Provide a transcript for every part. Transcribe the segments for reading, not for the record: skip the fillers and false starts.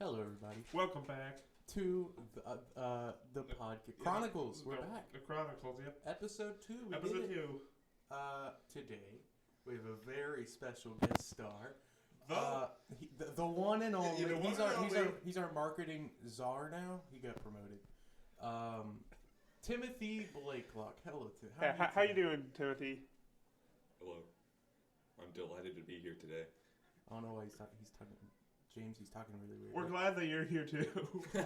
Hello, everybody. Welcome back to the podcast. Chronicles. We're back. The Chronicles, yep. Episode 2. Episode 2. Today, we have a very special guest star. The one and only. He's our marketing czar now. He got promoted. Timothy Blakelock. Hello, Tim. How you doing, Timothy? Hello. I'm delighted to be here today. I don't know why he's talking. James, he's talking really weird. We're glad that you're here too. Okay.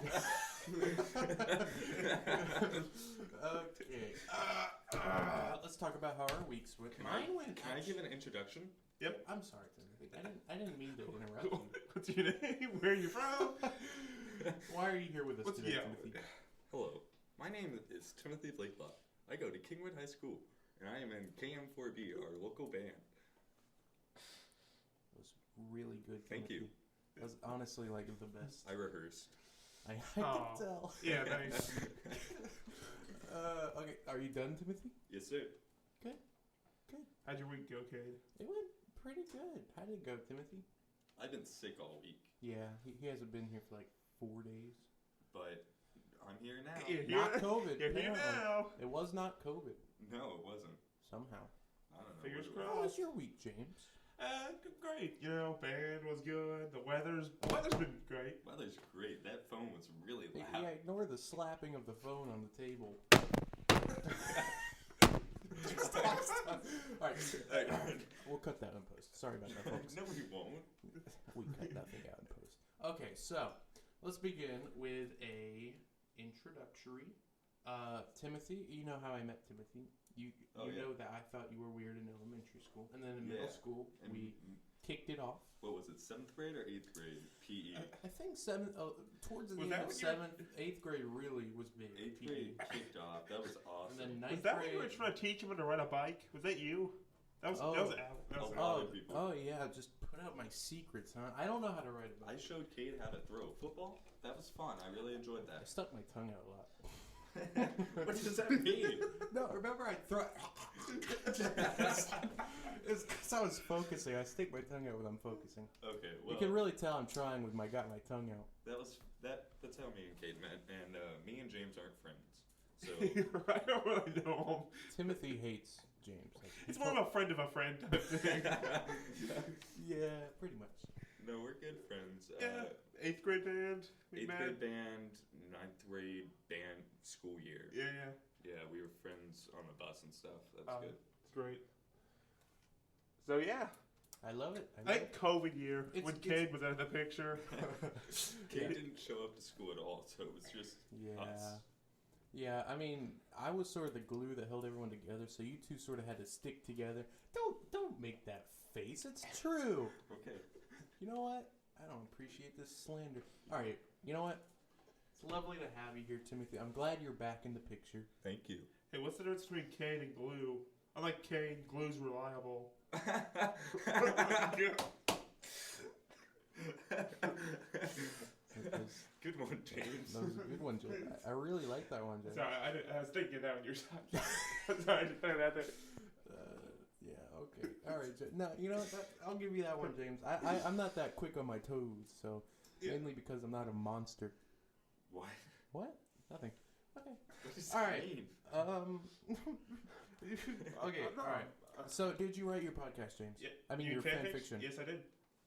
Let's talk about how our weeks went. Can I give an introduction? Yep. I'm sorry, Timothy. I didn't mean to interrupt you. What's your name? Where are you from? Why are you here with us today, Timothy? Hello. My name is Timothy Blakelock. I go to Kingwood High School, and I am in KM4B, our local band. It was really good. Thank you. That was honestly like the best. I rehearsed. I can tell. Yeah, nice. Okay, are you done, Timothy? Yes, sir. Good. How'd your week go, Cade? It went pretty good. How did it go, Timothy? I've been sick all week. Yeah, he hasn't been here for like 4 days. But I'm here now. Not COVID. You're here now. It was not COVID. No, it wasn't. Somehow. I don't know. Fingers what it crossed. How was your week, James? Great. You know, band was good. The weather's been great. Weather's great. That phone was really loud. Yeah, ignore the slapping of the phone on the table. Stop. Alright, we'll cut that in post. Sorry about that, folks. No, we won't. We cut nothing out in post. Okay, so let's begin with a introductory. Timothy, you know how I met Timothy. You know that I thought you were weird in elementary school, and then in middle school and we kicked it off. What was it, 7th grade or 8th grade? PE. I think towards the end of 7th, 8th grade really was big. 8th grade kicked off. That was awesome. And then 9th Was that grade, when you were trying to teach him how to ride a bike? Was that you? That was a lot of people. Oh yeah, just put out my secrets, huh? I don't know how to ride a bike. I showed Cade how to throw football. That was fun. I really enjoyed I that. stuck my tongue out a lot. What does that mean? No, remember I throw. It's because I was focusing. I stick my tongue out when I'm focusing. Okay, well, You can really tell I'm trying with my tongue out. That's how me and Cade met, and me and James aren't friends. So I don't really know him. Timothy hates James. He's more of a friend type thing. Yeah, pretty much. No, we're good friends. Yeah. 8th grade band. 8th grade band, 9th grade band school year. Yeah. Yeah, we were friends on the bus and stuff. That's good. Great. So yeah. I love it. I think COVID year when Cade was out of the picture. Cade didn't show up to school at all, so it was just us. Yeah, I mean, I was sort of the glue that held everyone together, so you two sort of had to stick together. Don't make that face. It's true. Okay. You know what? I don't appreciate this slander. All right, you know what? It's lovely to have you here, Timothy. I'm glad you're back in the picture. Thank you. Hey, what's the difference between Cade and glue? I like Cade. Glue's reliable. Good one, James. That was a good one, James. I really like that one, James. Sorry, I was thinking that when you were talking. Sorry, I just put it out there. Yeah, okay. All right, no, you know what? I'll give you that one, James. I'm not that quick on my toes, so mainly because I'm not a monster. What? What? Nothing. Okay. What does all that right. mean? Okay. All right. So, did you write your podcast, James? Yeah. I mean, your fanfiction. Yes, I did.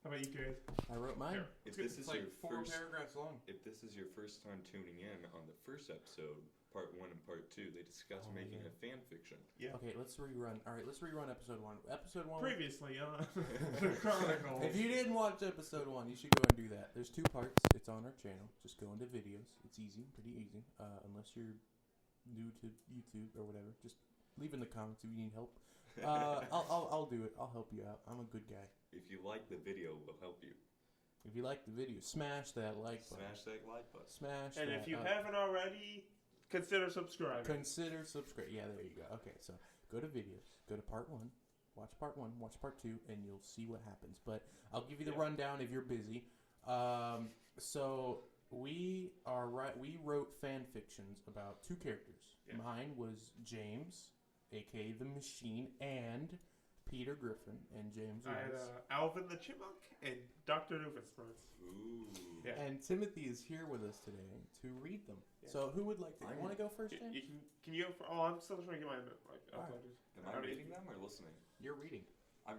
How about you, Cade? I wrote mine. If this is like your 4 first, paragraphs long. if this is your first time tuning in, on the first episode, part 1 and part 2, they discuss making a fan fiction. Yeah. Okay, let's rerun. All right, let's rerun episode 1. Episode 1. Previously on the Chronicles. If you didn't watch episode 1, you should go and do that. There's 2 parts. It's on our channel. Just go into videos. It's easy, pretty easy. Unless you're new to YouTube or whatever, just leave in the comments if you need help. I'll do it. I'll help you out. I'm a good guy. If you like the video, we'll help you. If you like the video, smash that like button. Smash that like button. Smash and that if you haven't already, consider subscribing. Consider subscribe. Yeah, there you go. Okay, so go to videos. Go to part 1. Watch part 1. Watch part 2, and you'll see what happens. But I'll give you the rundown if you're busy. So we wrote fan fictions about 2 characters. Yeah. Mine was James, aka the Machine, and Peter Griffin and James I had Woods. Alvin the Chipmunk and Dr. Doofenshmirtz. Ooh. Yeah. And Timothy is here with us today to read them. Yeah. So who would like to? I You want to go first, James? Can you go for? Oh, I'm still trying to get mine. All right. Am I reading them or listening? You're reading. I'm.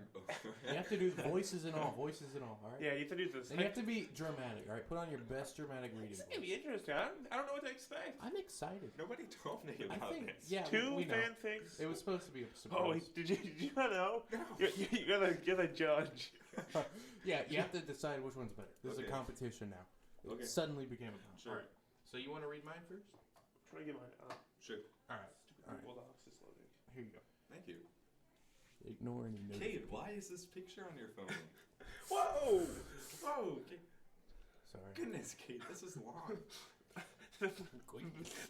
You have to do voices and all. Voices and all. All right. Yeah, you have to do this. And you have to be dramatic. All right. Put on your best dramatic reading. It's gonna voice. be interesting. I don't know what to expect. I'm excited. Nobody told me I about think. this. Yeah. Two we know. fanfics. It was supposed to be a Oh, surprise. did you not know? No. You're gonna judge. Yeah. You have to decide which one's better. This is Okay. a competition now. It Okay. suddenly became a competition. Sure. All right. So you want to read mine first? Try to get mine. Sure. All right. Stupid All right. Google Docs is loading. Here you go. Thank you. Ignore any notes. Cade, why is this picture on your phone? Whoa! Whoa. Sorry. Goodness, Cade, this is long.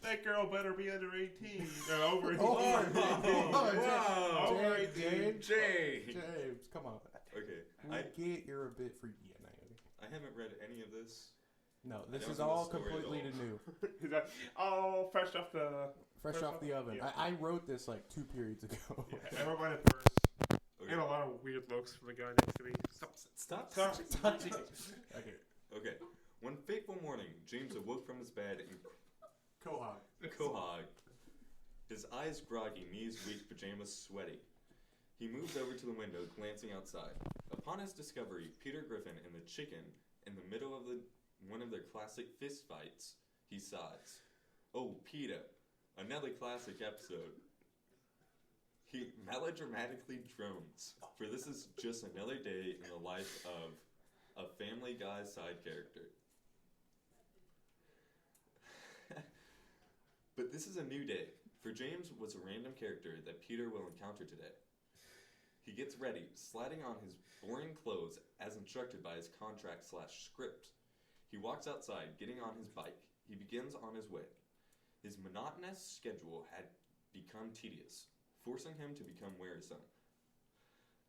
That girl better be under 18. Over 18. Oh, wow. Over James, 18. James, Jay. James, come on. Okay. I get you're a bit freaky at night. Okay? I haven't read any of this. No, this don't is know the all story at completely all. new. Is that all fresh off the? Fresh off the oven. Yeah. I wrote this like 2 periods ago. Yeah, everyone at first. Okay. And a lot of weird looks from the guy next to me. Stop. Touching it. Okay. Okay. One fateful morning, James awoke from his bed in Quahog. His eyes groggy, knees weak, pajamas sweaty. He moved over to the window, glancing outside. Upon his discovery, Peter Griffin and the chicken, in the middle of one of their classic fist fights, he sighs. Oh, Peter, another classic episode. He melodramatically drones, for this is just another day in the life of a Family Guy side character. But this is a new day, for James was a random character that Peter will encounter today. He gets ready, sliding on his boring clothes as instructed by his contract/script. He walks outside, getting on his bike. He begins on his way. His monotonous schedule had become tedious, forcing him to become wearisome.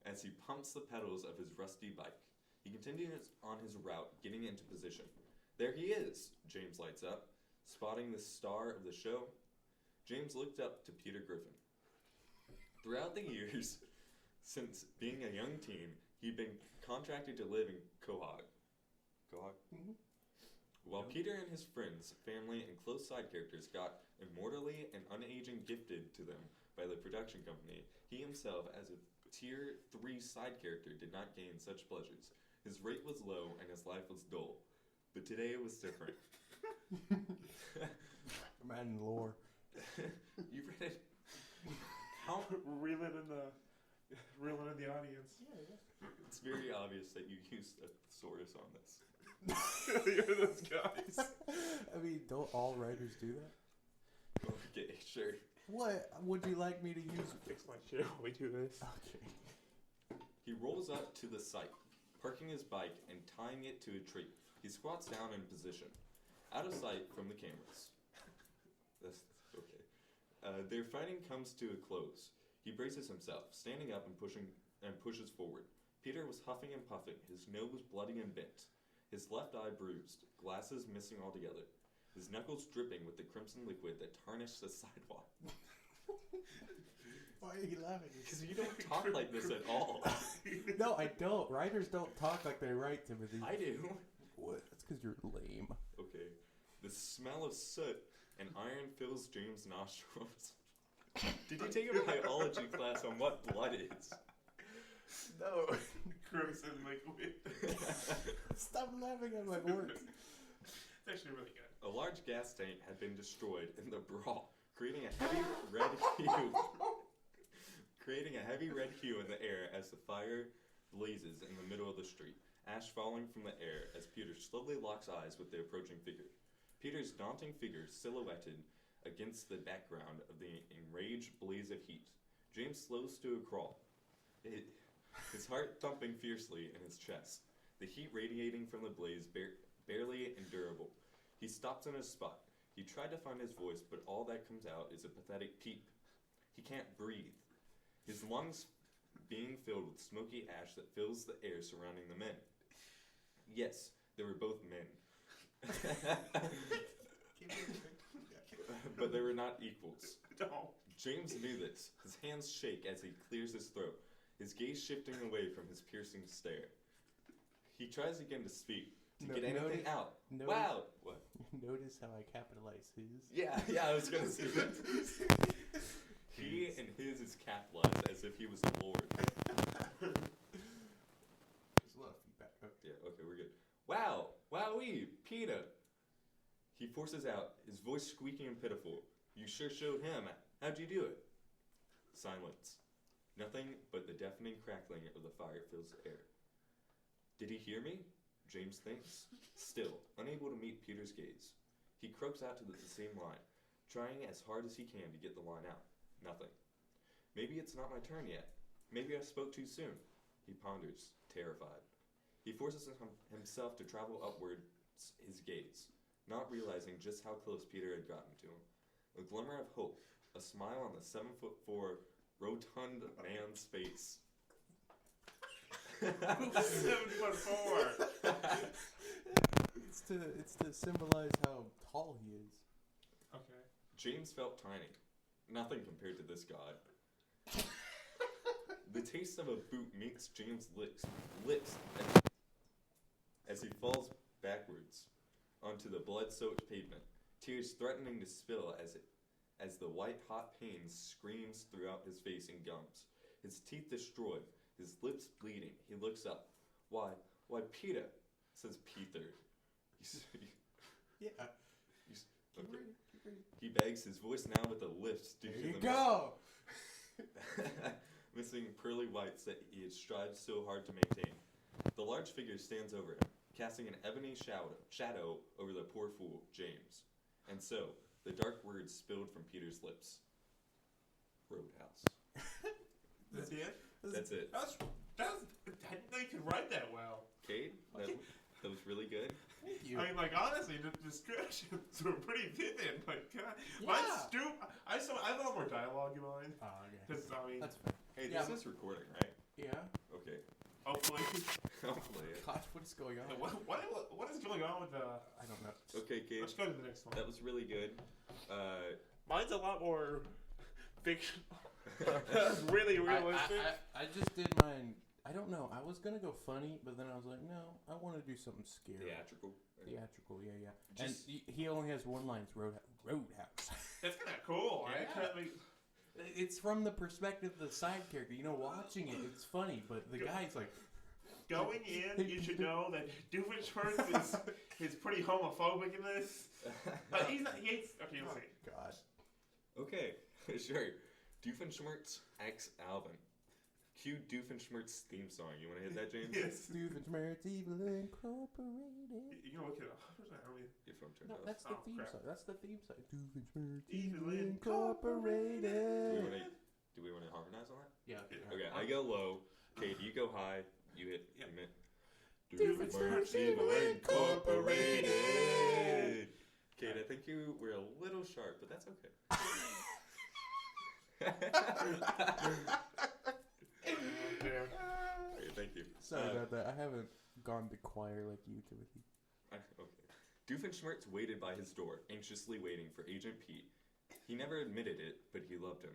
As he pumps the pedals of his rusty bike, he continues on his route, getting into position. There he is, James lights up, spotting the star of the show. James looked up to Peter Griffin. Throughout the years, since being a young teen, he'd been contracted to live in Quahog. Mhm. While Peter and his friends, family, and close side characters got immortally and unaging gifted to them by the production company, he himself, as a tier 3 side character, did not gain such pleasures. His rate was low and his life was dull. But today it was different. I'm adding lore. You read it? How? Reeling in the audience. It's very obvious that you used a thesaurus on this. You're those guys. I mean, don't all writers do that? Okay, sure. What would you like me to use? Fix my shit while we do this. Okay. He rolls up to the site, parking his bike and tying it to a tree. He squats down in position, out of sight from the cameras. That's okay. Their fighting comes to a close. He braces himself, standing up and pushes forward. Peter was huffing and puffing, his nose bloody and bent, his left eye bruised, glasses missing altogether, his knuckles dripping with the crimson liquid that tarnished the sidewalk. Why are you laughing? Because you don't talk like this at all. No, I don't. Writers don't talk like they write, Timothy. I do. What? That's because you're lame. Okay. The smell of soot and iron fills James' nostrils. Did you take a biology class on what blood is? No. Crimson liquid. Stop laughing at my work. It's actually really good. A large gas tank had been destroyed in the brawl, creating a heavy red hue in the air as the fire blazes in the middle of the street, ash falling from the air as Peter slowly locks eyes with the approaching figure. Peter's daunting figure silhouetted against the background of the enraged blaze of heat. James slows to a crawl, his heart thumping fiercely in his chest, the heat radiating from the blaze barely endurable. He stops in his spot. He tried to find his voice, but all that comes out is a pathetic peep. He can't breathe, his lungs being filled with smoky ash that fills the air surrounding the men. Yes, they were both men. But they were not equals. No. James knew this. His hands shake as he clears his throat. his gaze shifting away from his piercing stare. He tries again to speak, to No- get anything notice- out. notice- Wow! What? Notice how I capitalize his. Yeah, I was gonna say that. He and his is capitalized as if he was the Lord. There's a lot of feedback. Okay. Yeah, okay, we're good. Wow! Wowee! Peter! He forces out, his voice squeaking and pitiful. You sure showed him. How'd you do it? Silence. Nothing but the deafening crackling of the fire fills the air. Did he hear me? James thinks. Still, unable to meet Peter's gaze. He croaks out to the same line, trying as hard as he can to get the line out. Nothing. Maybe it's not my turn yet. Maybe I spoke too soon. He ponders, terrified. He forces himself to travel upwards his gaze, not realizing just how close Peter had gotten to him. A glimmer of hope, a smile on the 7'4" rotund man's face. 7'4". It's to symbolize how tall he is. Okay. James felt tiny. Nothing compared to this god. The taste of a boot meets James' lips as he falls backwards onto the blood-soaked pavement, tears threatening to spill as the white-hot pain screams throughout his face and gums. His teeth destroyed, his lips bleeding. He looks up. Why, Peter, says Peter. Yeah. Okay. He begs, his voice now with a lift due There to you the go. missing pearly whites that he had strived so hard to maintain. The large figure stands over him, casting an ebony shadow over the poor fool, James. And so, the dark words spilled from Peter's lips. Roadhouse. That's it? That's it. That's I didn't know you could write that well. Cade, that was really good. Thank you. I mean, like, honestly, the descriptions were pretty vivid. Like, God, Yeah. mine's I have a lot more dialogue in mine. Oh, okay. Because, I mean, That's fair. Hey, Yeah, this is recording, right? Yeah. Okay. hopefully. Hopefully. Gosh, what is going on? What is going on with I don't know. Okay, Cade. Let's go to the next one. That was really good. Mine's a lot more fictional. That's really realistic. I just did mine. I don't know. I was gonna go funny, but then I was like, no, I want to do something scary. Theatrical. Theatrical, yeah. Just- And he only has one line. It's Roadhouse. That's kind of cool. Yeah. I kinda like, It's from the perspective of the side character. You know, watching it, it's funny, but the guy's like, going in, you should know that Doofenshmirtz is pretty homophobic in this. But he's not. He hates. Okay, let's see. God. Okay, sure. Doofenshmirtz X Alvin. Cue Doofenshmirtz theme song. You want to hit that, James? Yes. Doofenshmirtz Evil Incorporated. You know what? I mean, Your phone turned No, off. that's the Oh, theme crap. song. That's the theme song. Doofenshmirtz Evil Do Incorporated. we want to harmonize on that? Yeah. Okay, I go low. Kate, you go high. You hit. Yep. You hit. Doofenshmirtz Evil Incorporated. Kate, I think you were a little sharp, but that's okay. Okay, thank you. Sorry about that. I haven't gone to choir like you, Timothy. Okay. Doofenshmirtz waited by his door, anxiously waiting for Agent Pete. He never admitted it, but he loved him.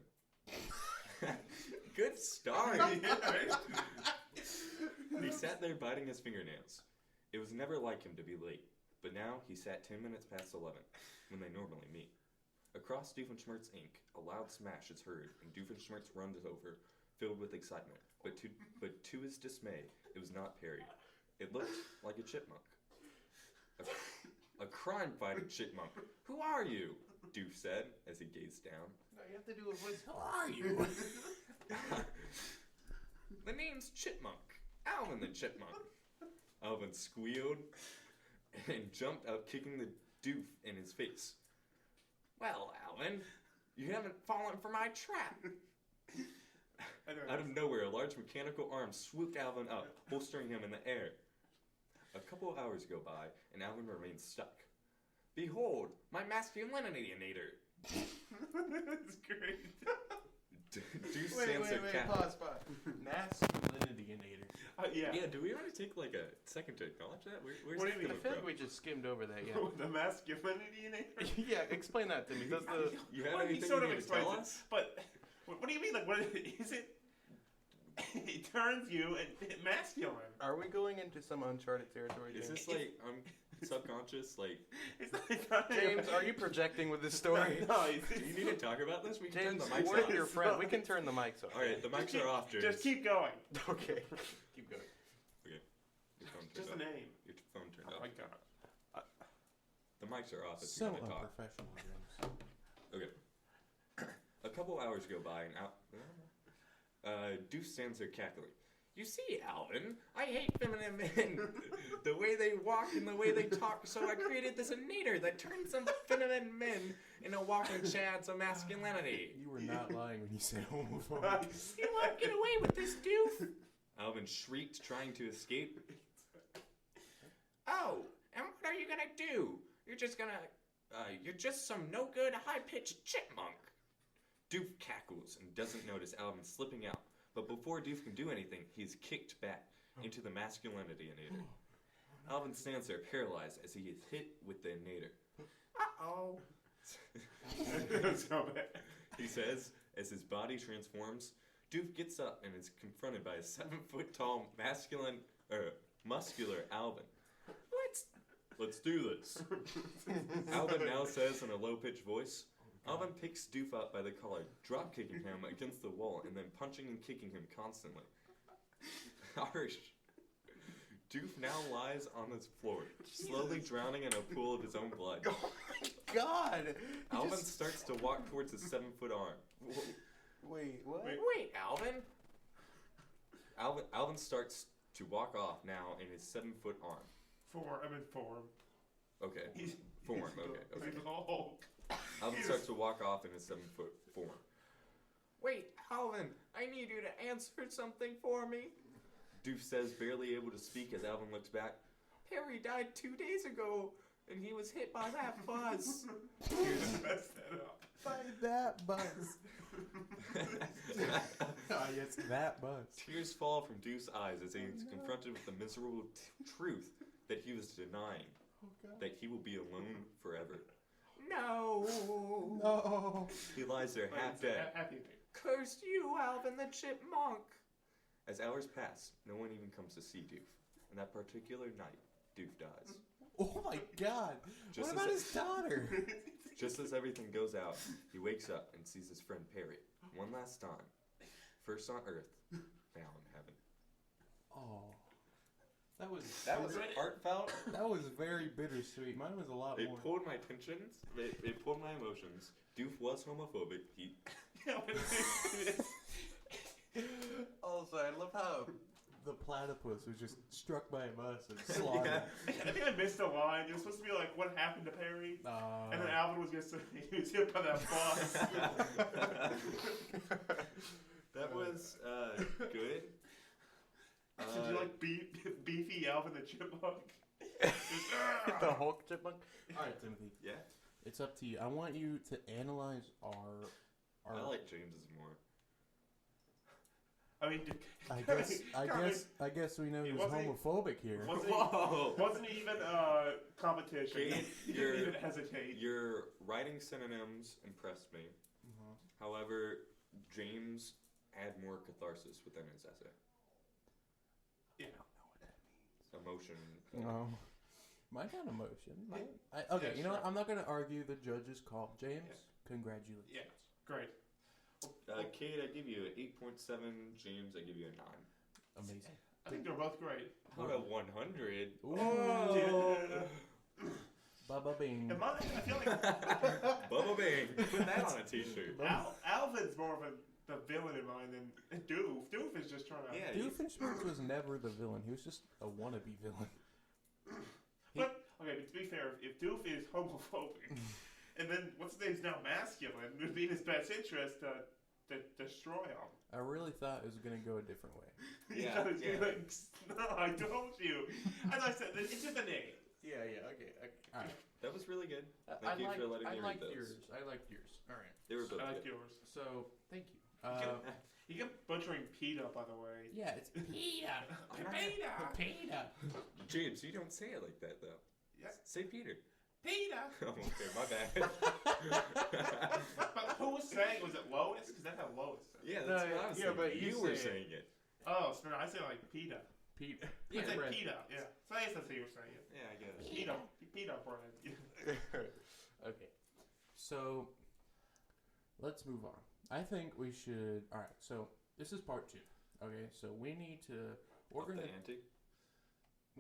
Good start. He sat there biting his fingernails. It was never like him to be late, but now he sat 10 minutes past 11, when they normally meet. Across Doofenshmirtz Inc., a loud smash is heard, and Doofenshmirtz runs over, filled with excitement. But to his dismay, it was not Perry. It looked like a chipmunk. A crime-fighting chipmunk. Who are you? Doof said, as he gazed down. No, you have to do a voice. Who are you? The name's Chipmunk. Alvin the Chipmunk. Alvin squealed and jumped up, kicking the doof in his face. Well, Alvin, you haven't fallen for my trap. Out of nowhere, a large mechanical arm swooped Alvin up, holstering him in the air. A couple of hours go by, and Alvin remains stuck. Behold, my masculinity-inator. That's great. Doof stands so Pause. Masculinity-inator. Yeah. Yeah, do we want to take like a second to acknowledge that? Where's What do that you mean? I coming feel from? like we just skimmed over that, yeah. The masculinity-inator? Yeah, explain that to me. Does the... You have Well, he anything sort you of need to tell explains it. us? But what do you mean? Like, what is it? it turns you masculine. Are we going into some uncharted territory, Is James? this like subconscious? Like, It's not James, are you projecting with this story? No, do you need to talk about this? We can James, turn the mics we're off. your friend. We can turn the mics off. All right, the mics are off, James. Just keep going. Okay. Keep going. Okay. Your phone turned Just the off. name. Your phone turned Oh off. my god. The mics are off if So you want to talk. unprofessional, James. Okay. A couple hours go by and Doof stands there cackling. You see, Alvin, I hate feminine men. The way they walk and the way they talk, so I created this nader that turns some feminine men into walking chads of masculinity. You were not lying when you said homophobic. You won't get away with this, Doof. Alvin shrieked, trying to escape. Oh, and what are you gonna do? You're just some no-good, high-pitched chipmunk. Doof cackles and doesn't notice Alvin slipping out. But before Doof can do anything, he's kicked back into the masculinity nader. Alvin stands there paralyzed as he is hit with the nader. Uh-oh. So bad. He says, as his body transforms, Doof gets up and is confronted by a 7-foot-tall, muscular Alvin. Let's do this. Alvin now says in a low-pitched voice. Alvin picks Doof up by the collar, drop-kicking him against the wall, and then punching and kicking him constantly. Harsh. Doof now lies on his floor, slowly drowning in a pool of his own blood. Oh my god! Alvin starts to walk towards his 7-foot arm. Wait, what? Wait, Alvin? Alvin starts to walk off now in his 7-foot arm. Form. Okay. He's Form, okay. He's all. Alvin starts to walk off in his 7-foot form. Wait, Alvin, I need you to answer something for me. Doof says, barely able to speak as Alvin looks back. Harry died 2 days ago, and he was hit by that bus. Mess that up. By that buzz. Yes, that buzz. Tears fall from Doof's eyes as he is confronted with the miserable truth that he was denying, that he will be alone forever. No. No. He lies there half dead. Happy ending. Cursed you, Alvin the chipmunk. As hours pass, no one even comes to see Doof. And that particular night, Doof dies. Oh my god. Just What about as his daughter? Just as everything goes out, he wakes up and sees his friend Perry, one last time. First on Earth, now in heaven. Oh. That was heartfelt. That was very bittersweet. Mine was a lot It more. pulled my tensions. It pulled my emotions. Doof was homophobic. He Also, I love how The platypus was just struck by a bus and slaughtered. I think I missed a line. It was supposed to be like, what happened to Perry? And then Alvin was just he was hit by that bus. That was good. Did you like beefy Alvin the Chipmunk? the Hulk chipmunk. All right, Timothy. Yeah. It's up to you. I want you to analyze our. I like James's more. I mean, I guess we know It who's wasn't- homophobic here. Wasn't even competition. Kate, Didn't even hesitate. Your writing synonyms impressed me. However, James had more catharsis within his essay. Yeah. Emotion. No. Mine got emotion. Okay, Yeah, you know what? sure. I'm not going to argue the judge's call. James, congratulations. Yeah, great. Kate, I give you an 8.7. James, I give you a 9. Amazing. I think they're both great. Out of 100. Ooh. Yeah. Bubba Bing. And I feel like Bubba Bang. Put that on a t-shirt. Alvin's more of the villain in mine than Doof. Doof is just trying to. Yeah. Doofenshmirtz was never the villain. He was just a wannabe villain. But okay, to be fair, if Doof is homophobic, and then what's his name's now masculine, it would be in his best interest to destroy him. I really thought it was going to go a different way. Yeah, You're like, no, I told you. As I said, it's just a name. Yeah, okay. All right. That was really good. Thank you for letting me read those. yours. I liked yours. All right. They were both I like good. yours. So, thank you. You kept butchering PETA, by the way. Yeah, it's PETA. PETA. James, you don't say it like that, though. Yeah. Say Peter. PETA! Oh, okay, my bad. But who was saying? Was it Lois? Because that's how Lois said it. Yeah, that's No, what I was yeah, saying. but you were say it. saying it. Oh, so I say like pita. Pete. I say bread. pita. Yeah. So I guess that's what you were saying. Yeah, I get it. Pita bread. Okay. So let's move on. I think we should. All right. So this is part 2. Okay. So we need to. We're Up gonna. the ante.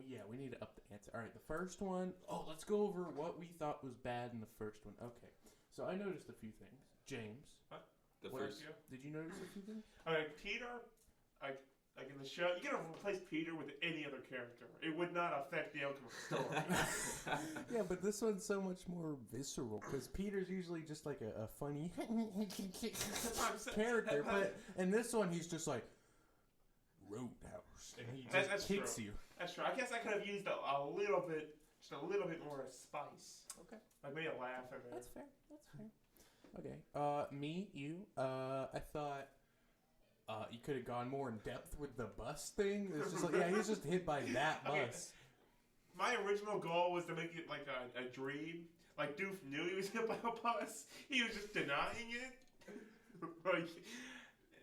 Yeah, we need to up the ante. All right. The first one. Oh, let's go over what we thought was bad in the first one. Okay. So I noticed a few things. James, The What- first. did you notice a few things? Okay, Peter, like in the show, you gotta replace Peter with any other character. It would not affect the outcome of the story. Yeah, but this one's so much more visceral because Peter's usually just like a funny character, but in this one he's just like Roadhouse, and he just That's kicks true. you. That's true. I guess I could have used a little bit, just a little bit more spice. Okay. Like maybe a laugh in there. That's fair. That's fair. Okay. I thought you could have gone more in depth with the bus thing. It's just like, yeah, he's just hit by that bus. Okay. My original goal was to make it like a dream. Like Doof knew he was hit by a bus. He was just denying it. Like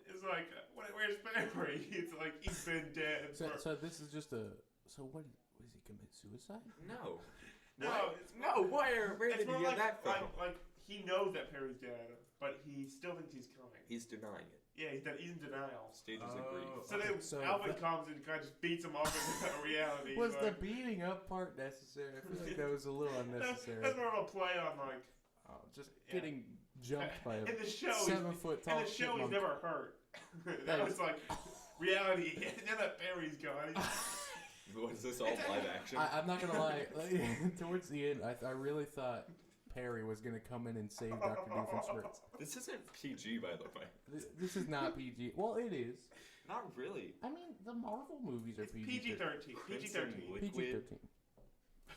it's like, where's Barry? It's like he's been dead. So this is just a. So what? Was he commit suicide? No. No, What? it's No, where it's did you more get like, that from? like he knows that Perry's dead, but he still thinks he's coming. He's denying it. Yeah, he's in denial. Stages of Oh. grief. So then So Alvin comes and kind of just beats him up in reality. Was the like, beating up part necessary? I feel like that was a little unnecessary. That's more of a play on like Just Yeah. getting jumped by a in the show. 7-foot tall In the show, he's chipmunk. never hurt. That was like reality. Now that Barry's gone, Was this all live action? I'm not gonna lie. Like, towards the end, I really thought Perry was gonna come in and save Dr. Doofenshmirtz. This isn't PG, by the way. This is not PG. Well, it is. Not really. I mean, the Marvel movies are it's PG. PG-13. PG-13. PG-13.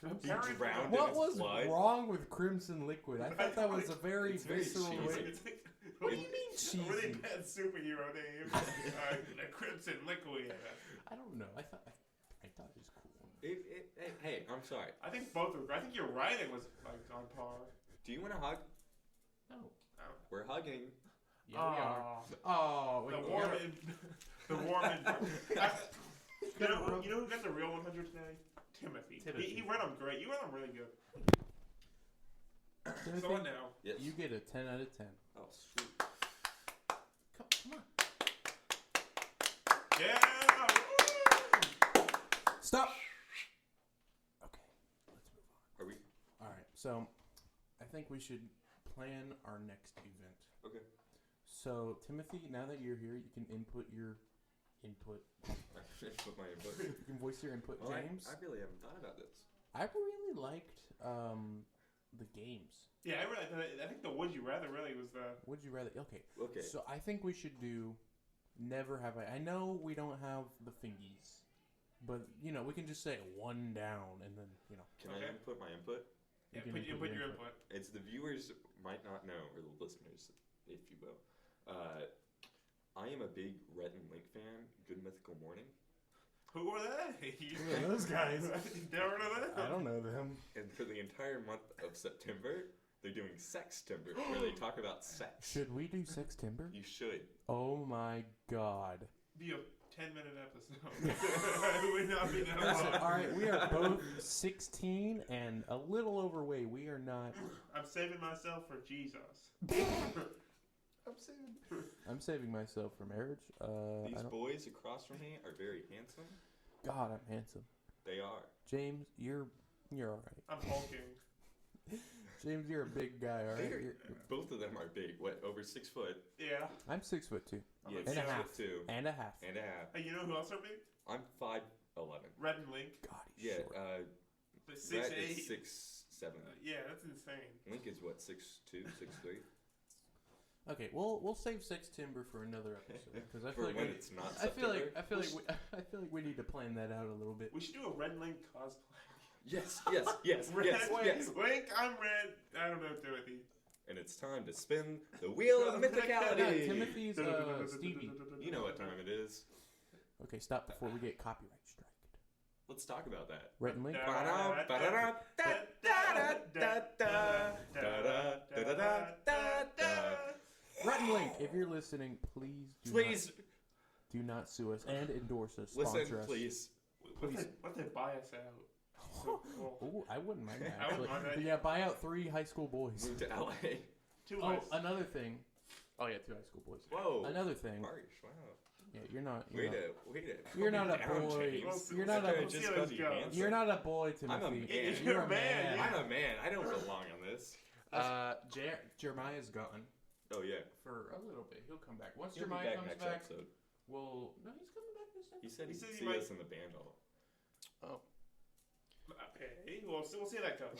He Perry- drowned What in his was blood. wrong with Crimson Liquid? I thought that was a very It's very visceral cheesy. way. It's like, What do you mean cheesy? a really bad superhero name. The Crimson Liquid. I don't know. I thought it was cool. Hey, I'm sorry. I think both are. I think your writing was like on par. Do you want a hug? No. We're hugging. Yeah, we are. Oh, The wait, warm yeah. and the warm and. You know who got the real 100 today? Timothy. Timothy. He read them great. You read them really good. Timothy, So what now? Yes. you get a 10 out of 10. Oh, sweet. Come on. Yeah. Stop. Okay, let's move on. Are we? All right, so I think we should plan our next event. Okay. So, Timothy, now that you're here, you can input your input. I finished with my input. You can voice your input, Well, James. I really haven't thought about this. I really liked the games. Yeah, I think the Would You Rather really was the. Would you rather? Okay. Okay. So I think we should do never have I. I know we don't have the fingies, but we can just say one down and then Can Okay. I input my input? Yeah, can put input your your input. It's the viewers might not know, or the listeners, if you will. I am a big Rhett and Link fan. Good Mythical Morning. Who are they? Who are those guys? Never know them. I don't know them. And for the entire month of September, they're doing Sextember, where they talk about sex. Should we do Sex Timber? You should. Oh my God. Be a 10-minute episode. It would not be that Listen, long. all right, we are both 16 and a little overweight. We are not. I'm saving myself for Jesus. I'm saving myself for marriage. I These don't, boys across from me are very handsome. God, I'm handsome. They are. James, you're all right. I'm hulking. James, you're a big guy, all right? Both of them are big. What, over 6 foot? Yeah. I'm 6'2". I'm Yeah, like And a 6 half. foot 2. And a half. And a half. Hey, you know who else are big? I'm 5'11". Red and Link. God, he's Yeah, short. The Rhett 6'8". is 6'7". Yeah, that's insane. Link is what, 6'2", 6'3"? Okay, we'll save Sex Timber for another episode because I For feel like when it's not I feel September. like we need to plan that out a little bit. We should do a Red and Link cosplay. Yes. Red, Yes. Link, I'm red. I don't know, Timothy. And it's time to spin the wheel of Yeah, mythicality. Timothy's Stevie. You know what time it is. Okay, stop before we get copyright striked. Let's talk about that. Red and Link. Red and Link, if you're listening, please do Please. Do not sue us and endorse us. Listen, Sponsor us. please. What they buy us out? So cool. Oh, I wouldn't mind that. I Actually. wouldn't mind that. Yeah, buy out 3 high school boys. Move to LA. Two Oh, eyes. another thing. Oh yeah, 2 high school boys. Whoa. Another thing. Harsh, wow. Yeah, you're not. Wait a. You're not a calm boy. down, James. You're not I a- thought I We'll see just how called this you goes. handsome. You're not a boy, Timothy. I'm a man. You're a man. man, I'm a man. I don't belong on this. Jeremiah's gone Oh yeah. for a little bit. He'll come back. Once He'll be Jeremiah back comes next back, episode. we'll. No, he's coming back this He episode. said He he'd said he see might- us in the band hall. Okay, we'll see how that goes.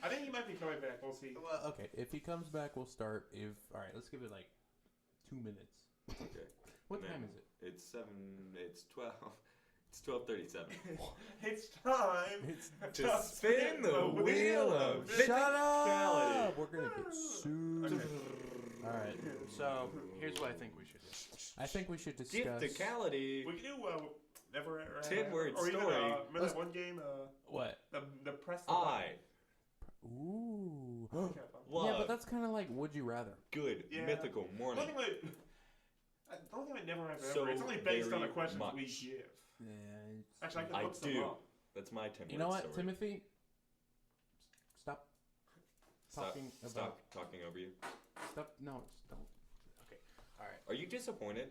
I think he might be coming back. We'll see. Well, okay. If he comes back, we'll start. All right, let's give it like 2 minutes. Okay. What And time then is it? It's 7. It's 12. It's 12:37. It's time It's To spin the wheel of Shut Mythicality. up! We're gonna get sued. Okay. All right. So here's what I think we should do. I think we should discuss. Gifticality. We can do never 10-word or even, story. remember that one game What? the press the I Ooh. button? love Yeah, but that's kind of like would you rather. good Yeah. mythical I morning. don't think it never have So ever. It's only based on the very questions we much. give. Yeah. Actually, I can I look some do. up. That's my 10-word You know what, story. Timothy? Stop talking Stop about. talking over you. Stop. No, just don't. Okay. All right. Are you disappointed?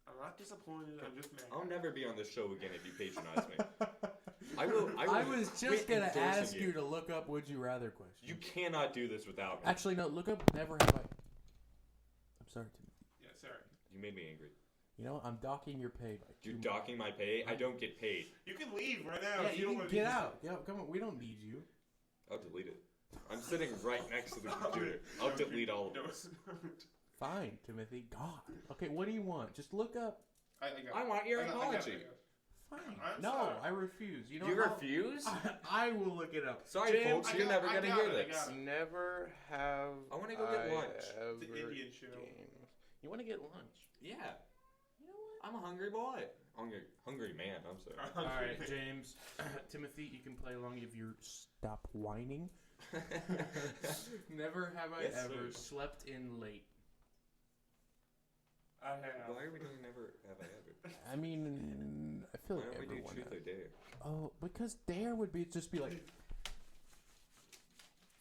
I'm not disappointed. I'm just mad. I'll never be on this show again if you patronize me. I will. I was just quit gonna endorsing ask you to look up would you rather questions. You cannot do this without me. Actually, no. Look up never have I. I'm sorry, Timothy. Yeah, sorry. You made me angry. You know I'm docking your pay by You're 2 docking my pay. I don't get paid. You can leave right now. Yeah, if you don't can wanna get be- out. Yeah, come on. We don't need you. I'll delete it. I'm sitting right next to the computer. I'll delete all of No. this. Fine, Timothy. God. Okay, what do you want? Just look up. I want your I got it, apology. I got it. Fine. I'm no, sorry. I refuse. You know You how- refuse? I will look it up. Sorry, James, folks. I You're got- never I gonna got hear it, I this. got it. Never have. I wanna go get lunch. ever The Indian show. gamed. You want to get lunch? Yeah. You know what? I'm a hungry boy. Hungry man. I'm sorry. All right, James. Timothy, you can play along if you stop whining. Never have I Yes, ever sir. slept in late. I have. Why are we doing never have I ever? I mean, I feel Why like don't we do everyone. truth or dare? Oh, because dare would be just be like.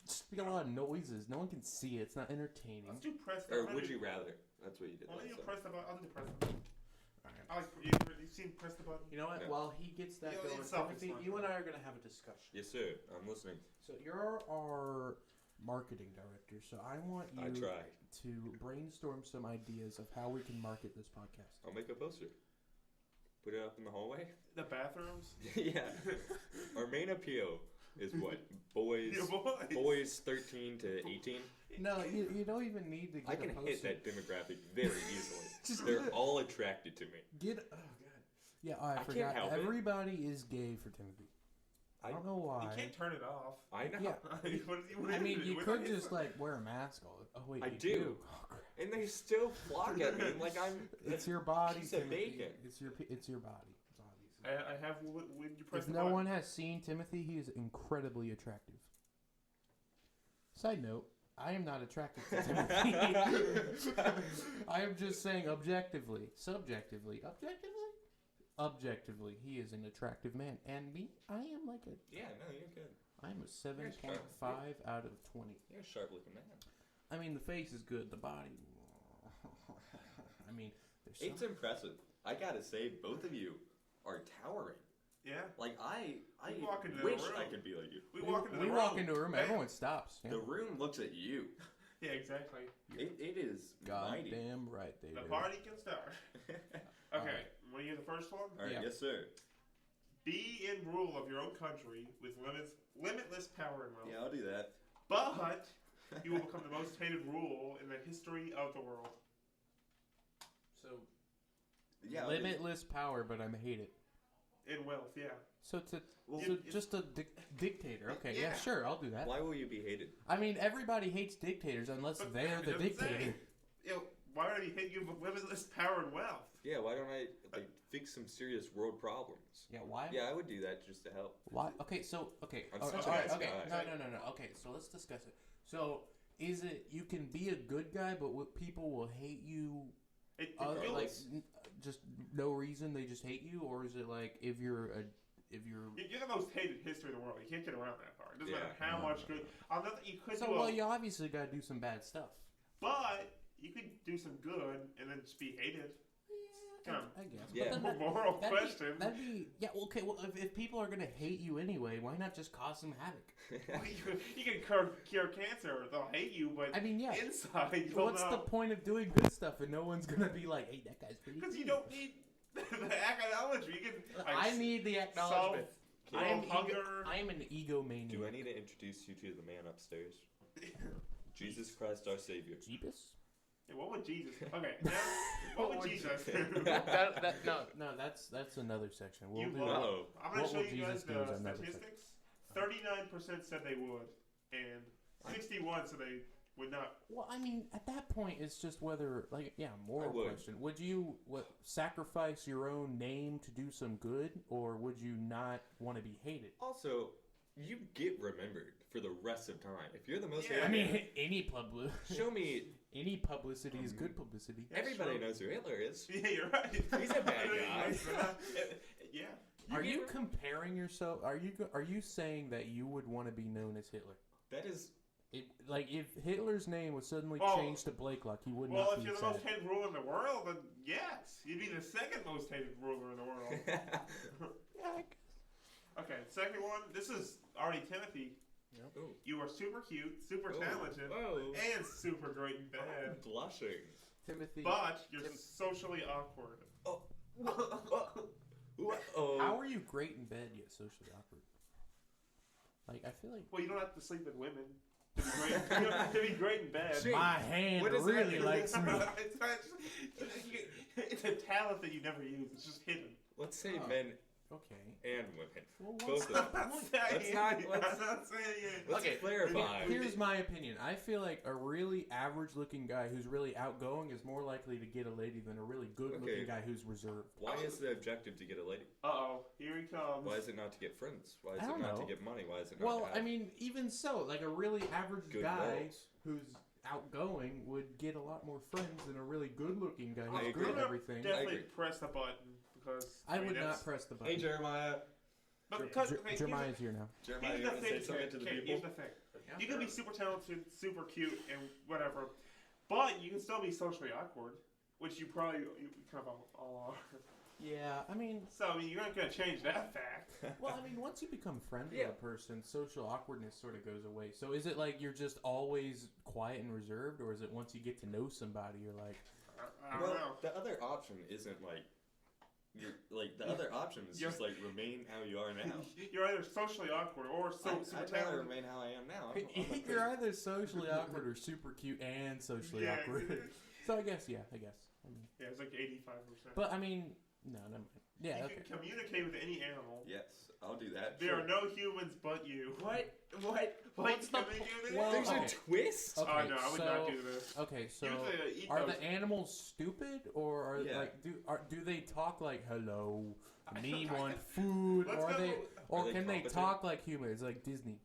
Just be a lot of noises. No one can see it. It's not entertaining. Let's do press the Or button. would you rather? That's what you did Well, last you time. press the button. I'll do the press the button. Alright. I like you've seen press the button. You know what? Yeah. While he gets that Yeah, going, it's self- Timothy, it's you fine. and I are gonna have a discussion. Yes, sir. I'm listening. So you're our marketing director, so I want you I try. to brainstorm some ideas of how we can market this podcast. I'll make a poster. Put it up in the hallway. The bathrooms. Yeah. Our main appeal is what? Boys. Yeah, boys. Boys 13 to 18. No, you don't even need to get I can a hit poster. that demographic very easily. Just They're get it. all attracted to me. Get oh god. Yeah, I can't forgot. help it. Everybody is gay for Timothy. I don't know why. You can't turn it off. I know. Yeah. What I mean, you what could is just it? like wear a mask all. Oh wait, I you do. Oh, crap. And they still flock at me like I'm. It's your body, piece of Timothy. bacon. It's your body. It's obvious. I have when you press If the no button. one has seen Timothy, he is incredibly attractive. Side note, I am not attracted to Timothy. I am just saying objectively. Subjectively. Objectively, he is an attractive man. And me, I am like a... Yeah, no, you're good. I'm a 7.5 out of 20. You're a sharp looking man. I mean, the face is good. The body... I mean, there's It's some... impressive. I gotta say, both of you are towering. Yeah. Like, I We walk into the wish room. I could be like you. We walk into the we room. walk into a room, Bam. everyone stops. Yeah. The room looks at you. Yeah, exactly. It is mighty. Goddamn right they The do. party can start. Okay, Alright. want to hear the first one? All right, Yeah. yes, sir. Be in rule of your own country with limitless power and wealth. Yeah, I'll do that. But you will become the most hated rule in the history of the world. So, Yeah, I'll do- limitless power, but I hate it. In wealth, yeah. So it's a, Well, so it- just a dictator. Okay, yeah, Yeah. sure, I'll do that. Why will you be hated? I mean, everybody hates dictators unless But they're it the doesn't say. dictator. Why would he hit you with limitless power and wealth? Yeah, why don't I like fix some serious world problems? Yeah, why? Yeah, I would do that just to help. Why? Okay, so I'm all such right, a nice okay. guy. No. Okay, so let's discuss it. So, is it you can be a good guy, but people will hate you It like feels... just no reason they just hate you, or is it like if you're You're the most hated history in the world. You can't get around that part. It doesn't matter how No, much no, good... On that, you could so do well you obviously gotta do some bad stuff. But you could do some good and then just be hated. Yeah, I guess. Yeah. But then Moral that'd question. That'd be yeah. Okay. Well, if people are gonna hate you anyway, why not just cause some havoc? You can cure cancer. They'll hate you, but I mean, yeah. inside you'll What's the point of doing good stuff and no one's gonna be like, "Hey, that guy's pretty"? Because you don't need the acknowledgement. You can. Like, I need the acknowledgement. I am hunger. I am an egomaniac. Do I need to introduce you to the man upstairs? Jesus Christ, our Savior. Jeebus? Yeah, what would Jesus? Okay, now, what would Jesus do? No, that's another section. We'll You do love that. Uh-oh. I'm going What to show will you guys Jesus do is the another statistics. 39% said they would, and 61 said they would not. Well, I mean, at that point, it's just whether, like, yeah, moral I would. question. Would you sacrifice your own name to do some good, or would you not want to be hated? Also, you get remembered for the rest of time. If you're the most Yeah. I hated, mean, show me. any publicity is good publicity. That's Everybody true. knows who Hitler is. Yeah, you're right. He's a bad guy. Yeah. Are get you re- comparing yourself? Are you saying that you would want to be known as Hitler? That is. Like if Hitler's name was suddenly Well- changed to Blakelock, he would Well, not if be you're the sad. most hated ruler in the world, then yes, you'd be the second most hated ruler in the world. Okay, second one. This is already Timothy. Ooh. You are super cute, super Oh. talented, Whoa. and super great in I'm bed. blushing. Timothy, But you're socially awkward. Uh-oh. how are you great in bed yet socially awkward? Like I feel like Well, you don't have to sleep with women to be great. You don't have to be great in bed. Shit. my hand what does that really mean? likes me. It's a talent that you never use. It's just hidden. Let's say Oh. men Okay. and women. Well, Both of them. I'm not saying not- it. let's- I'm not saying it. Let's Okay, clarify. Here's my opinion. I feel like a really average-looking guy who's really outgoing is more likely to get a lady than a really good-looking Okay. guy who's reserved. Why is the objective to get a lady? Uh-oh, here he comes. Why is it not to get friends? Why is I it don't not know. to get money? Why is it not Well, to have I mean, even so, like a really average good guy morals? who's outgoing would get a lot more friends than a really good-looking guy I who's agree. good at everything. Definitely agree. press the button because I would that's- not press the button. Hey, Jeremiah. But Jer- because Jer- Jeremiah's here now. Jeremiah, here's you the want to say thing. something to the Okay, people? here's the thing. You can be super talented, super cute, and whatever, but you can still be socially awkward, which you kind of all are. Yeah, I mean, So I mean, you're not gonna change that fact. well, I mean, once you become friends Yeah. with a person, social awkwardness sort of goes away. So is it like you're just always quiet and reserved, or is it once you get to know somebody, you're like, I don't know. The other option isn't like. The other option is just like remain how you are now. You're either socially awkward or super I'd rather talented. remain how I am now. I'm you're either socially awkward or super cute and socially Yeah. awkward? So I guess. I mean, Yeah, it's like 85%. but I mean, no, never mind. Yeah, you okay. can communicate with any animal. Yes, I'll do that. There sure. are no humans but you. What? What's the Can we do this? well, There's okay. a twist? Okay, Oh no, I would not so- do this. Okay, so Usually, eat are those. the animals stupid, or are Yeah. do they talk like hello, me want food, Let's or go- or Are they can they competent? talk like humans, like Disney?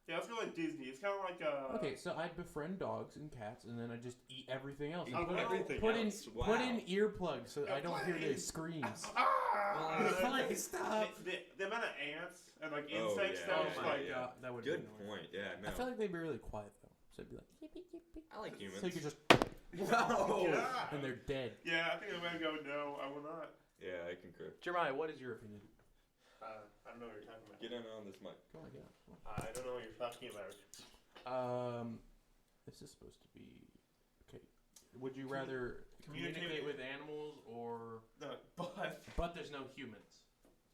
Yeah, let's go like Disney. It's kind of like Okay, so I befriend dogs and cats, and then I just eat everything else. Eat And put, everything put else. in Wow. put in earplugs so Yeah, I don't hear their please. screams. Ah! Please stop. The amount of ants and like Oh, insects yeah, that Oh just my like god, that would Good be annoying. point. Yeah, no. I feel like they'd be really quiet though, so it'd be like yippee, yippee. I like humans. So you could just No. Yeah. and they're dead. Yeah, I think I'm gonna go. No, I will not. Yeah, I concur. Jeremiah, what is your opinion? I don't know what you're talking about. Get in on this mic. Come on, get on. I don't know what you're talking about. This is supposed to be okay. Would you rather communicate with animals or? No, but But there's no humans.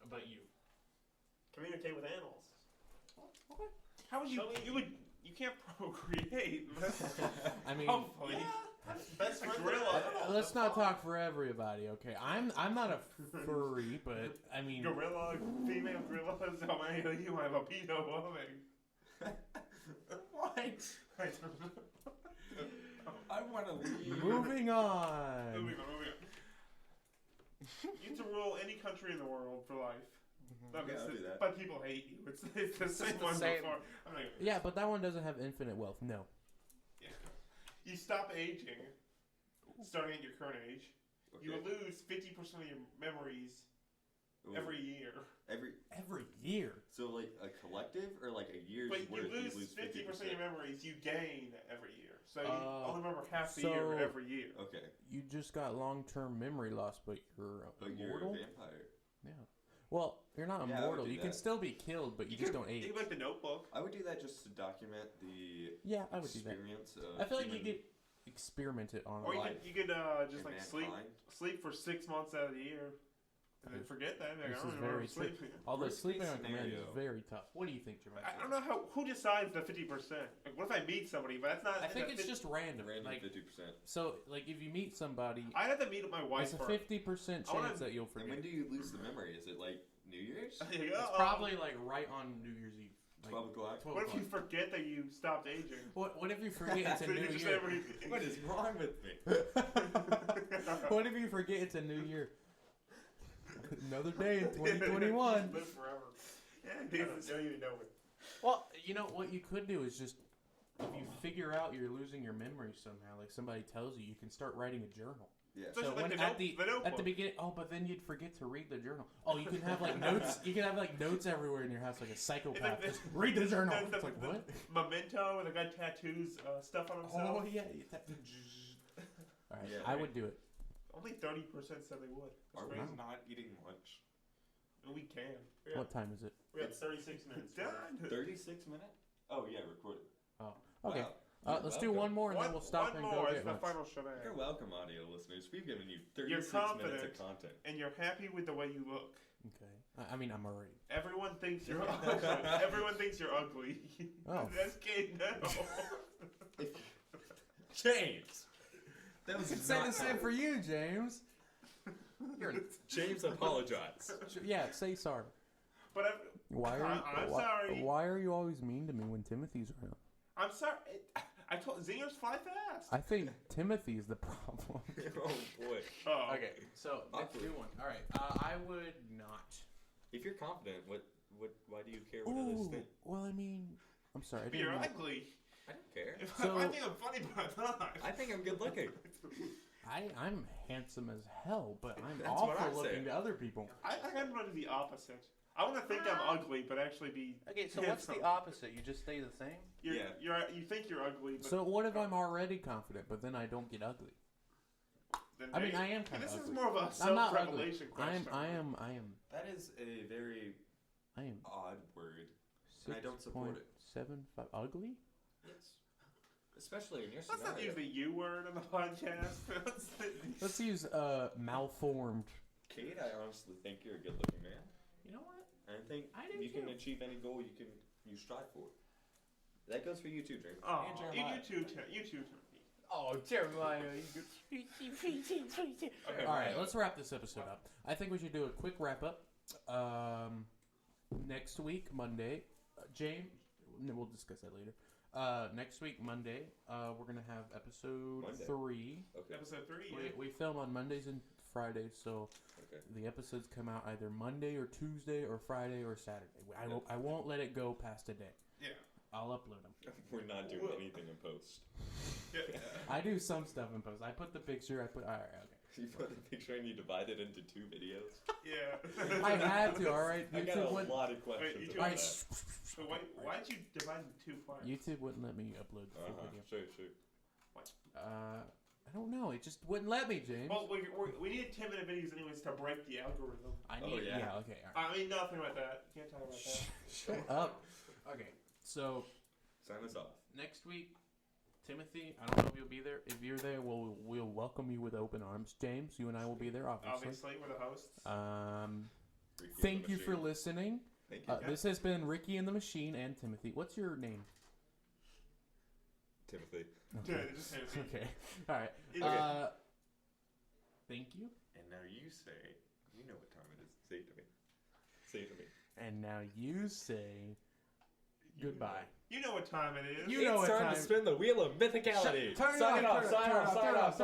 But you. communicate with animals. Okay. How would you? Shall we- You can't procreate. I mean, Hopefully. Best A friend gorilla. let's not talk for everybody, okay? I'm not a furry, but I mean, Gorilla, female gorillas. How many of you have a pedo loving? What? I don't know. I want to leave. moving on. Moving on. You get to rule any country in the world for life. Yeah, I'll do that. But people hate you. It's the same the one same. before. I mean, Yeah, but that one doesn't have infinite wealth. No. you stop aging. starting at your current age. Okay. You lose 50% of your memories Ooh. every year. Every year. So like a collective or like a year's But worth? you lose 50% of your memories. You gain every year. So you only remember half the so- year every year. Okay. You just got long-term memory loss, but you're But you're immortal. a vampire. Yeah. Well, you're not Yeah, I would immortal. do You can that. still be killed, but you just don't age. You like the Notebook. I would do that just to document the Yeah, I would do that. experience of I feel like you human could experiment it on Or you life. could just and like mankind. sleep for 6 months out of the year, and then forget that. Like, This I don't is remember very true. sleeping. Although Worst sleeping case on command is scenario. very tough. What do you think, Jermaine? I don't know who decides the 50%. Like, what if I meet somebody, but that's not. I think that's it's just random. Random Like 50%. so, like if you meet somebody, I'd have to meet my wife it's a first. 50% I wanna- chance that you'll And forget. when do you lose the memory? Is it like New Year's? There you go. It's probably like right on New Year's Eve. Like 12 o'clock? 12 What if you o'clock. forget that you stopped aging? What if you forget it's a So you new just year? everything. What is wrong with me? What if you forget it's a new year? Another day in 2021. Live forever. Yeah, dude, I don't even know it. Well, you know what you could do is just if you figure out you're losing your memory somehow, like somebody tells you, you can start writing a journal. Yeah. So- So like when the at the Notebook. beginning, but then you'd forget to read the journal. Oh, you can have like notes. You can have like notes everywhere in your house, like a psychopath. Just read the journal. It's like what? Memento, and the guy tattoos stuff on himself. Oh yeah. All right, Yeah, I right. would do it. Only 30% said they would. That's Are we crazy. not eating lunch? We can. What time is it? We have 36 minutes. Done. 36 minutes? Oh, yeah, recorded. Oh, okay. Wow. You're Let's do welcome. one more and then we'll stop one and more go is get the lunch. final shebang. You're welcome, audio listeners. We've given you You're 36 minutes confident. of content. And you're happy with the way you look. Okay. I mean, I'm already. Everyone thinks you're ugly. Everyone thinks you're ugly. Oh. That's gay now. James! That was Say not the same kind. for you, James. You're, James, apologize. yeah, say sorry. But Why are you, I'm sorry. Why are you always mean to me when Timothy's around? I'm sorry. I told zingers fly fast. I think Timothy's the problem. Oh, boy. Oh. Okay, so let's do one. All right, I would not. If you're confident, why do you care what others Ooh, think? well, I mean, I'm sorry. I But didn't you're mean- ugly. I don't care. So- I think I'm funny, but I'm not. I think I'm good looking. I'm handsome as hell, but I'm That's what I awful looking say. to other people. I I'm going to do the opposite. I want to think I'm ugly, but actually be. Okay, so what's the opposite? You just stay the same? You think you're ugly, but So what if I'm already confident, but then I don't get ugly? then I mean, maybe- I am kind This of is ugly. more of a I'm not ugly. self-revelation question. I am. That is a very I am. odd word. And I don't support it. 6.75 ugly? Yes. Especially in your Let's not scenario. use the U word on the podcast. Let's use malformed. Kate, I honestly think you're a good looking man. You know what? And I think I do you can too. achieve any goal you strive for. That goes for you too, James. Oh, And you Jeremiah. too, you too. Oh, Jeremiah. Okay, All right, let's wrap this episode up. I think we should do a quick wrap up. Next week, Monday, James. We'll discuss that later. Next week, Monday, we're gonna have episode Monday. 3. Okay. Episode 3. Yeah. We film on Mondays and Fridays, so Okay. the episodes come out either Monday or Tuesday or Friday or Saturday. I won't let it go past a day. Yeah. I'll upload them. We're not doing anything in post. Yeah. I do some stuff in post. I put the picture. All right, okay. You put the picture and you divide it into 2 videos. Yeah. I had to. All right. I got YouTube a wouldn't. lot of questions Wait, you about All right. that. So why'd you divide the 2 parts? YouTube wouldn't let me upload the full video. Sure. I don't know. It just wouldn't let me, James. Well, we need 10-minute videos anyways to break the algorithm. I Oh, need. yeah. Okay. All right. I mean, nothing about that. You can't talk about that. Shut up. Okay. So Sign us off. next week, Timothy. I don't know if you'll be there. If you're there, we'll welcome you with open arms. James, you and I will be there, obviously. Obviously, we're the hosts. Ricky and Thank the you for Machine. listening. Thank you. This has been Ricky and the Machine and Timothy. What's your name? Timothy. Yeah, just say it. Okay. All right. Okay. Thank you. And now you say, you know what time it is. Say it to me. Say it to me. And now you say goodbye. You know what time it is. You know what time. spin the wheel of mythicality. Turn it off. Turn it off.